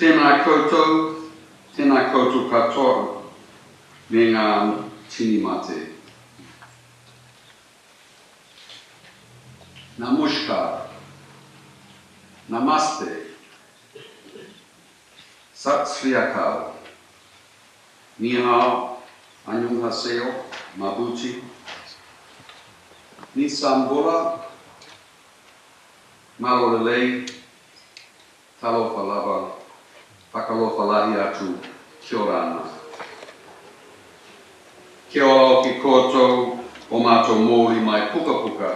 Tēnā koutou katoa, me ngā tini mate. Namaskar, Namaste, Sat Sri Akal, Ni hao, annyeonghaseyo, mabuti, Nisambora, malolelei, talofa lava, whakalofa lahi atu, kia ora ana. Kia ora o ki koutou o mātou mōri mai puka puka,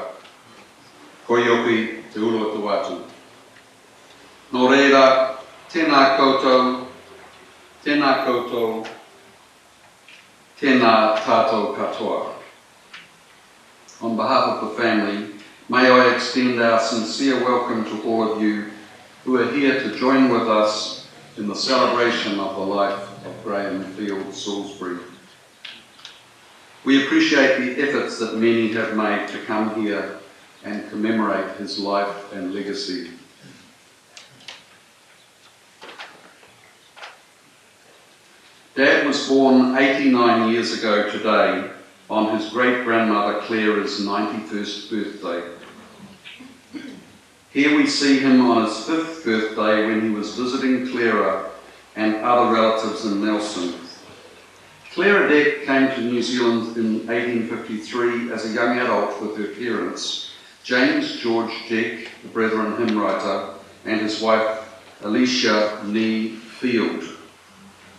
ko ioki te uru atu atu. Nō reira, tēnā koutou, tēnā tātou katoa. On behalf of the family, may I extend our sincere welcome to all of you who are here to join with us in the celebration of the life of Graham Field Salisbury. We appreciate the efforts that many have made to come here and commemorate his life and legacy. Dad was born 89 years ago today on his great-grandmother Clara's 91st birthday. Here we see him on his 5th birthday when he was visiting Clara and other relatives in Nelson. Clara Deck came to New Zealand in 1853 as a young adult with her parents, James George Deck, the Brethren hymn writer, and his wife Alicia Nee Field.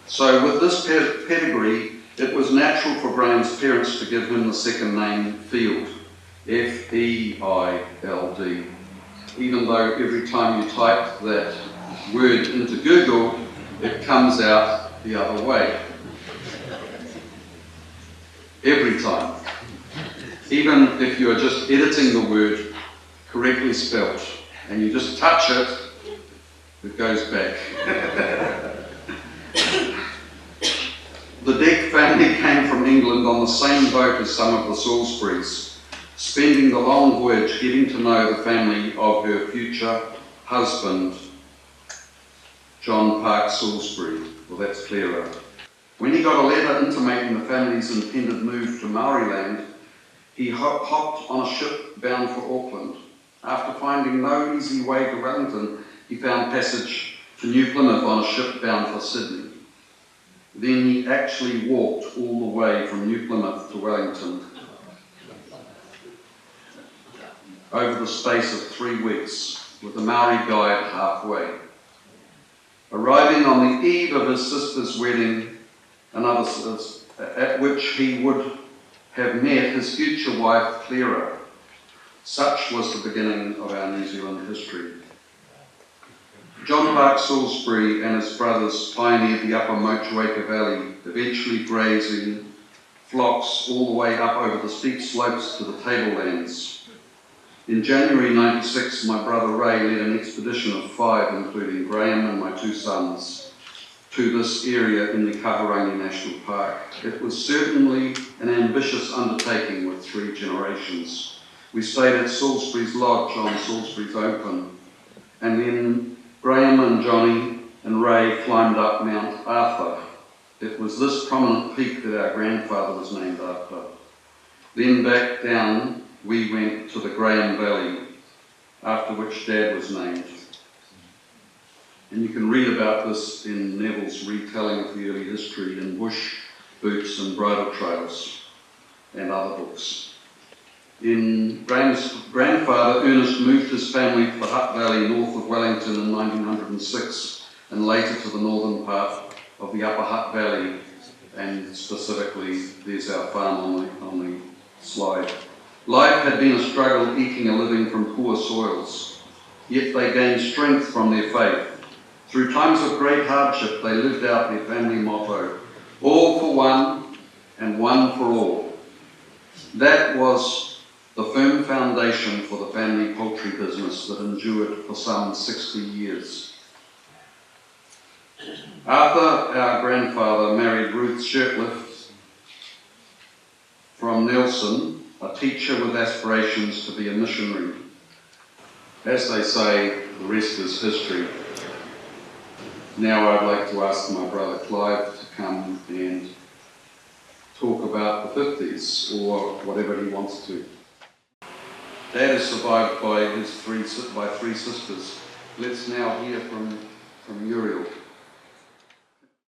So with this pedigree, it was natural for Graham's parents to give him the second name Field, F-E-I-L-D. Even though every time you type that word into Google, it comes out the other way. Every time. Even if you are just editing the word correctly spelt and you just touch it, it goes back. The Deck family came from England on the same boat as some of the Salisburys, spending the long voyage getting to know the family of her future husband, John Park Salisbury. Well, that's Clara. When he got a letter intimating the family's intended move to Maoriland, he hopped on a ship bound for Auckland. After finding no easy way to Wellington, he found passage to New Plymouth on a ship bound for Sydney. Then he actually walked all the way from New Plymouth to Wellington over the space of 3 weeks, with a Maori guide halfway. Arriving on the eve of his sister's wedding, at which he would have met his future wife, Clara. Such was the beginning of our New Zealand history. John Park Salisbury and his brothers pioneered the upper Motueka Valley, eventually grazing flocks all the way up over the steep slopes to the tablelands. In January '96, my brother Ray led an expedition of 5, including Graham and my 2 sons, to this area in the Kahurangi National Park. It was certainly an ambitious undertaking with 3 generations. We stayed at Salisbury's Lodge on Salisbury's Open, and then Graham and Johnny and Ray climbed up Mount Arthur. It was this prominent peak that our grandfather was named after. Then back down we went to the Graham Valley, after which Dad was named. And you can read about this in Neville's retelling of the early history in Bush, Boots and Bridle Trails and other books. Graham's grandfather, Ernest, moved his family to the Hutt Valley north of Wellington in 1906 and later to the northern part of the upper Hutt Valley, and specifically there's our farm on the slide. Life had been a struggle eking a living from poor soils, yet they gained strength from their faith. Through times of great hardship they lived out their family motto, all for one and one for all. That was the firm foundation for the family poultry business that endured for some 60 years. Arthur, our grandfather, married Ruth Shirtlift from Nelson, a teacher with aspirations to be a missionary. As they say, the rest is history. Now I'd like to ask my brother Clive to come and talk about the 50s, or whatever he wants to. Dad is survived by three sisters. Let's now hear from Muriel.